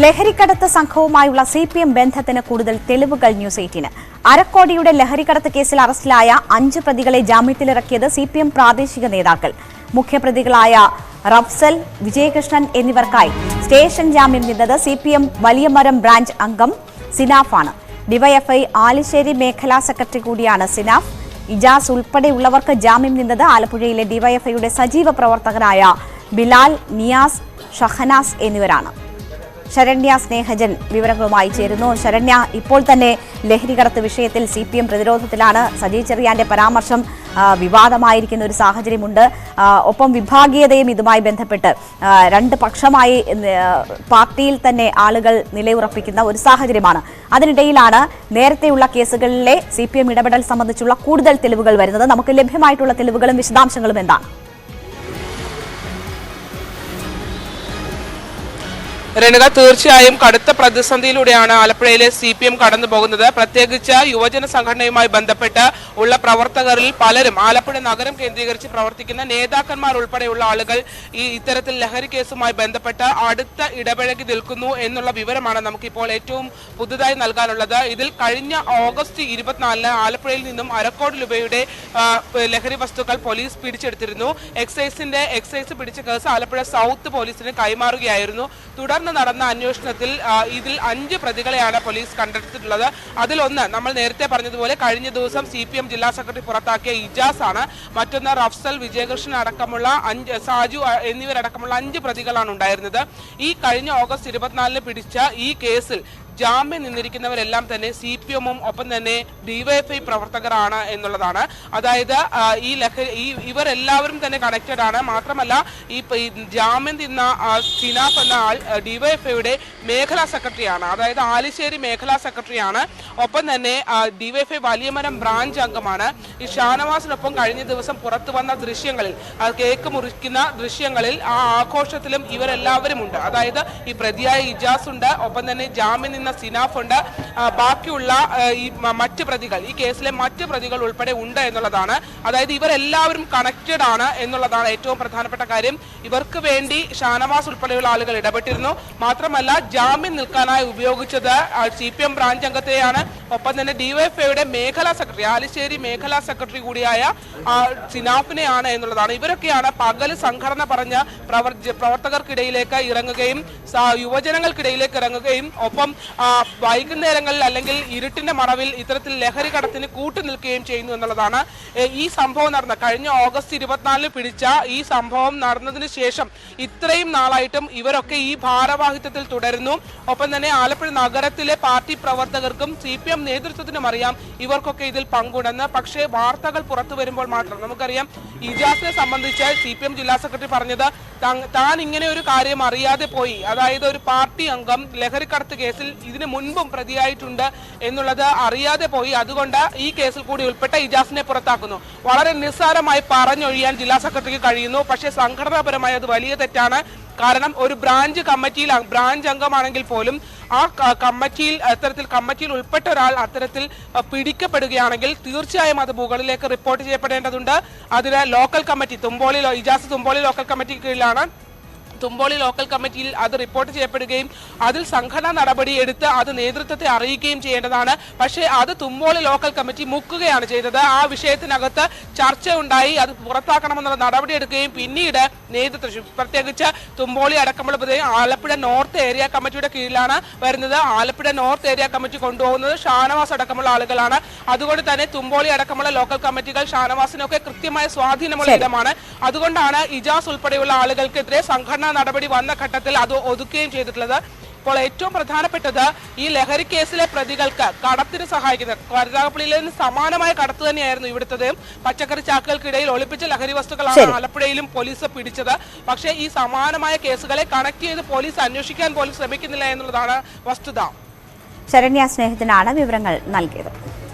ലഹരിക്കടത്ത് സംഘവുമായുള്ള CPM ബന്ധത്തിന് കൂടുതൽ തെളിവുകൾ ന്യൂസ് 18-ന്. അരക്കോടിയുടെ ലഹരിക്കടത്ത് കേസിൽ അറസ്റ്റിലായ 5 പ്രതികളെ ജാമ്യത്തിലിറക്കിയത് സിപിഎം പ്രാദേശിക നേതാക്കൾ. മുഖ്യപ്രതികളായ റഫ്സൽ, വിജയകൃഷ്ണൻ എന്നിവർക്കായി സ്റ്റേഷൻ ജാമ്യം നിന്നത് സിപിഎം വലിയമരം ബ്രാഞ്ച് അംഗം സിനാഫാണ്. ഡിവൈഎഫ്ഐ ആലിശ്ശേരി മേഖലാ സെക്രട്ടറി കൂടിയാണ് സിനാഫ്. ഇജാസ് ഉൾപ്പെടെയുള്ളവർക്ക് ജാമ്യം നിന്നത് ആലപ്പുഴയിലെ ഡിവൈഎഫ്ഐയുടെ സജീവ പ്രവർത്തകരായ ബിലാൽ, നിയാസ്, ഷഹനാസ് എന്നിവരാണ്. ശരണ്യ സ്നേഹജൻ വിവരങ്ങളുമായി ചേരുന്നു. ശരണ്യ, ഇപ്പോൾ തന്നെ ലഹരിക്കടത്ത് വിഷയത്തിൽ സിപിഎം പ്രതിരോധത്തിലാണ്. സജി ചെറിയാന്റെ പരാമർശം വിവാദമായിരിക്കുന്ന ഒരു സാഹചര്യമുണ്ട്. ഒപ്പം വിഭാഗീയതയും ഇതുമായി ബന്ധപ്പെട്ട് രണ്ട് പക്ഷമായി പാർട്ടിയിൽ തന്നെ ആളുകൾ നിലയുറപ്പിക്കുന്ന ഒരു സാഹചര്യമാണ്. അതിനിടയിലാണ് നേരത്തെയുള്ള കേസുകളിലെ സിപിഎം ഇടപെടൽ സംബന്ധിച്ചുള്ള കൂടുതൽ തെളിവുകൾ വരുന്നത്. നമുക്ക് ലഭ്യമായിട്ടുള്ള തെളിവുകളും വിശദാംശങ്ങളും എന്താണ്? രേണുക, തീർച്ചയായും കടുത്ത പ്രതിസന്ധിയിലൂടെയാണ് ആലപ്പുഴയിലെ സിപിഎം കടന്നു പോകുന്നത്. പ്രത്യേകിച്ച് യുവജന സംഘടനയുമായി ബന്ധപ്പെട്ട് ഉള്ള പ്രവർത്തകരിൽ പലരും ആലപ്പുഴ നഗരം കേന്ദ്രീകരിച്ച് പ്രവർത്തിക്കുന്ന നേതാക്കന്മാർ ഉൾപ്പെടെയുള്ള ആളുകൾ ഇത്തരത്തിൽ ലഹരി കേസുമായി ബന്ധപ്പെട്ട് അടുത്ത ഇടപഴകി നിൽക്കുന്നു എന്നുള്ള വിവരമാണ് നമുക്കിപ്പോൾ ഏറ്റവും പുതുതായി നൽകാനുള്ളത്. ഇതിൽ കഴിഞ്ഞ ഓഗസ്റ്റ് 24-ന് ആലപ്പുഴയിൽ നിന്നും അരക്കോടി രൂപയുടെ ലഹരി വസ്തുക്കൾ പോലീസ് പിടിച്ചെടുത്തിരുന്നു. എക്സൈസ് പിടിച്ച കേസ് ആലപ്പുഴ സൗത്ത് പോലീസിന് കൈമാറുകയായിരുന്നു. തുടർന്ന് നടന്ന അന്വേഷണത്തിൽ ഇതിൽ 5 പ്രതികളെയാണ് പോലീസ് കണ്ടെടുത്തിട്ടുള്ളത്. അതിലൊന്ന് നമ്മൾ നേരത്തെ പറഞ്ഞതുപോലെ കഴിഞ്ഞ ദിവസം സിപിഎം ജില്ലാ സെക്രട്ടറി പുറത്താക്കിയ ഇജാസ് ആണ്. മറ്റൊന്ന് റഫ്സൽ, വിജയകൃഷ്ണൻ അടക്കമുള്ള സാജു എന്നിവരടക്കമുള്ള 5 പ്രതികളാണ് ഉണ്ടായിരുന്നത്. ഈ കഴിഞ്ഞ ഓഗസ്റ്റ് 24-ന് പിടിച്ച ഈ കേസിൽ ജാമ്യം നിന്നിരിക്കുന്നവരെല്ലാം തന്നെ സിപിഎമ്മും ഒപ്പം തന്നെ ഡിവൈഎഫ്ഐ പ്രവർത്തകരാണ് എന്നുള്ളതാണ്. അതായത് ഇവരെല്ലാവരും തന്നെ കണക്റ്റഡ് ആണ്. മാത്രമല്ല ഈ ജാമ്യം നിന്ന സിനാഫ് എന്ന ആൾ ഡിവൈഎഫ്ഐയുടെ മേഖലാ സെക്രട്ടറിയാണ്. അതായത് ആലിശ്ശേരി മേഖലാ സെക്രട്ടറിയാണ്. ഒപ്പം തന്നെ ഡിവൈഎഫ്ഐ വലിയമരം ബ്രാഞ്ച് അംഗമാണ്. ഈ ഷാനവാസിനൊപ്പം കഴിഞ്ഞ ദിവസം പുറത്തു വന്ന ദൃശ്യങ്ങളിൽ, കേക്ക് മുറിക്കുന്ന ദൃശ്യങ്ങളിൽ ആ ആഘോഷത്തിലും ഇവരെല്ലാവരും ഉണ്ട്. അതായത് ഈ പ്രതിയായ ഇജാസ് ഉണ്ട്, ഒപ്പം തന്നെ ജാമ്യം സിനാഫ് ഉണ്ട്, ബാക്കിയുള്ള ഈ മറ്റ് പ്രതികൾ, ഈ കേസിലെ മറ്റ് പ്രതികൾ ഉൾപ്പെടെ ഉണ്ട് എന്നുള്ളതാണ്. അതായത് ഇവരെല്ലാവരും കണക്റ്റഡ് ആണ് എന്നുള്ളതാണ് ഏറ്റവും പ്രധാനപ്പെട്ട കാര്യം. ഇവർക്ക് വേണ്ടി ഷാനവാസ് ഉൾപ്പെടെയുള്ള ആളുകൾ ഇടപെട്ടിരുന്നു. മാത്രമല്ല ജാമ്യം നിൽക്കാനായി ഉപയോഗിച്ചത് സിപിഎം ബ്രാഞ്ച് അംഗത്തെയാണ്. ഒപ്പം തന്നെ ഡിവൈഎഫ്ഐയുടെ മേഖലാ സെക്രട്ടറി, ആലിശ്ശേരി മേഖലാ സെക്രട്ടറി കൂടിയായ സിനാഫിനെയാണ് എന്നുള്ളതാണ്. ഇവരൊക്കെയാണ് പകല് സംഘടന പറഞ്ഞ പ്രവർത്തകർക്കിടയിലേക്ക് ഇറങ്ങുകയും യുവജനങ്ങൾക്കിടയിലേക്ക് ഇറങ്ങുകയും ഒപ്പം വൈകുന്നേരങ്ങളിൽ അല്ലെങ്കിൽ ഇരുട്ടിന്റെ മറവിൽ ഇത്തരത്തിൽ ലഹരി കടത്തിന് കൂട്ടുനിൽക്കുകയും ചെയ്യുന്നു എന്നുള്ളതാണ്. ഈ സംഭവം നടന്ന കഴിഞ്ഞ ഓഗസ്റ്റ് 24-ന് പിടിച്ച ഈ സംഭവം നടന്നതിന് ശേഷം ഇത്രയും നാളായിട്ടും ഇവരൊക്കെ ഈ ഭാരവാഹിത്വത്തിൽ തുടരുന്നു. ഒപ്പം തന്നെ ആലപ്പുഴ നഗരത്തിലെ പാർട്ടി പ്രവർത്തകർക്കും സിപിഎം നേതൃത്വത്തിനും അറിയാം ഇവർക്കൊക്കെ ഇതിൽ പങ്കുണ്ടെന്ന്. പക്ഷേ വാർത്തകൾ പുറത്തു വരുമ്പോൾ മാത്രം നമുക്കറിയാം. ഇജാസിനെ സംബന്ധിച്ച് സിപിഎം ജില്ലാ സെക്രട്ടറി പറഞ്ഞത് താൻ ഇങ്ങനെ ഒരു കാര്യം അറിയാതെ പോയി. അതായത് ഒരു പാർട്ടി അംഗം ലഹരിക്കടത്ത് കേസിൽ ഇതിനു മുൻപും പ്രതിയായിട്ടുണ്ട് എന്നുള്ളത് അറിയാതെ പോയി. അതുകൊണ്ട് ഈ കേസിൽ കൂടി ഉൾപ്പെട്ട ഇജാസിനെ പുറത്താക്കുന്നു. വളരെ നിസ്സാരമായി പറഞ്ഞൊഴിയാൻ ജില്ലാ സെക്രട്ടറിക്ക് കഴിയുന്നു. പക്ഷേ സംഘടനാപരമായി അത് വലിയ തെറ്റാണ്. കാരണം ഒരു ബ്രാഞ്ച് അംഗമാണെങ്കിൽ പോലും ആ കമ്മിറ്റിയിൽ ഉൾപ്പെട്ട ഒരാൾ അത്തരത്തിൽ പിടിക്കപ്പെടുകയാണെങ്കിൽ തീർച്ചയായും അത് മുകളിലേക്ക് റിപ്പോർട്ട് ചെയ്യപ്പെടേണ്ടതുണ്ട്. അതിന് local committee Ijas Thumboli local committee കീഴിലാണ്. തുമ്പോളി ലോക്കൽ കമ്മിറ്റിയിൽ അത് റിപ്പോർട്ട് ചെയ്യപ്പെടുകയും അതിൽ സംഘടനാ നടപടി എടുത്ത് അത് നേതൃത്വത്തെ അറിയിക്കുകയും ചെയ്യേണ്ടതാണ്. പക്ഷേ അത് തുമ്പോളി ലോക്കൽ കമ്മിറ്റി മുക്കുകയാണ് ചെയ്തത്. ആ വിഷയത്തിനകത്ത് ചർച്ച ഉണ്ടായി, അത് പുറത്താക്കണമെന്നുള്ള നടപടി എടുക്കുകയും പിന്നീട് നേതൃത്വം, പ്രത്യേകിച്ച് തുമ്പോളി അടക്കമുള്ള ആലപ്പുഴ നോർത്ത് ഏരിയ കമ്മിറ്റിയുടെ കീഴിലാണ് വരുന്നത്. ആലപ്പുഴ നോർത്ത് ഏരിയ കമ്മിറ്റി കൊണ്ടുപോകുന്നത് ഷാനവാസ് അടക്കമുള്ള ആളുകളാണ്. അതുകൊണ്ട് തന്നെ തുമ്പോളി അടക്കമുള്ള ലോക്കൽ കമ്മിറ്റികൾ ഷാനവാസിനൊക്കെ കൃത്യമായ സ്വാധീനമുള്ള ഇടമാണ്. അതുകൊണ്ടാണ് ഇജാസ് ഉൾപ്പെടെയുള്ള ആളുകൾക്കെതിരെ സംഘടനാ നടപടി വന്ന ഘട്ടത്തിൽ അത് ഒതുക്കുകയും ചെയ്തിട്ടുള്ളത്. ഇപ്പോൾ ഏറ്റവും പ്രധാനപ്പെട്ടത് ഈ ലഹരി കേസിലെ പ്രതികൾക്ക് കടത്തിന് സഹായിക്കുന്നത് കരുനാഗപ്പള്ളിയിൽ നിന്ന് സമാനമായ കടത്ത് തന്നെയായിരുന്നു ഇവിടുത്തത്. പച്ചക്കറി ചാക്കുകൾക്കിടയിൽ ഒളിപ്പിച്ച ലഹരി വസ്തുക്കളാണ് ആലപ്പുഴയിലും പോലീസ് പിടിച്ചത്. പക്ഷേ ഈ സമാനമായ കേസുകളെ കണക്ട് ചെയ്ത് പോലീസ് അന്വേഷിക്കാൻ പോലും ശ്രമിക്കുന്നില്ല എന്നുള്ളതാണ് വസ്തുത. ശരണ്യ സ്നേഹത്തിനാണ് വിവരങ്ങൾ നൽകിയത്.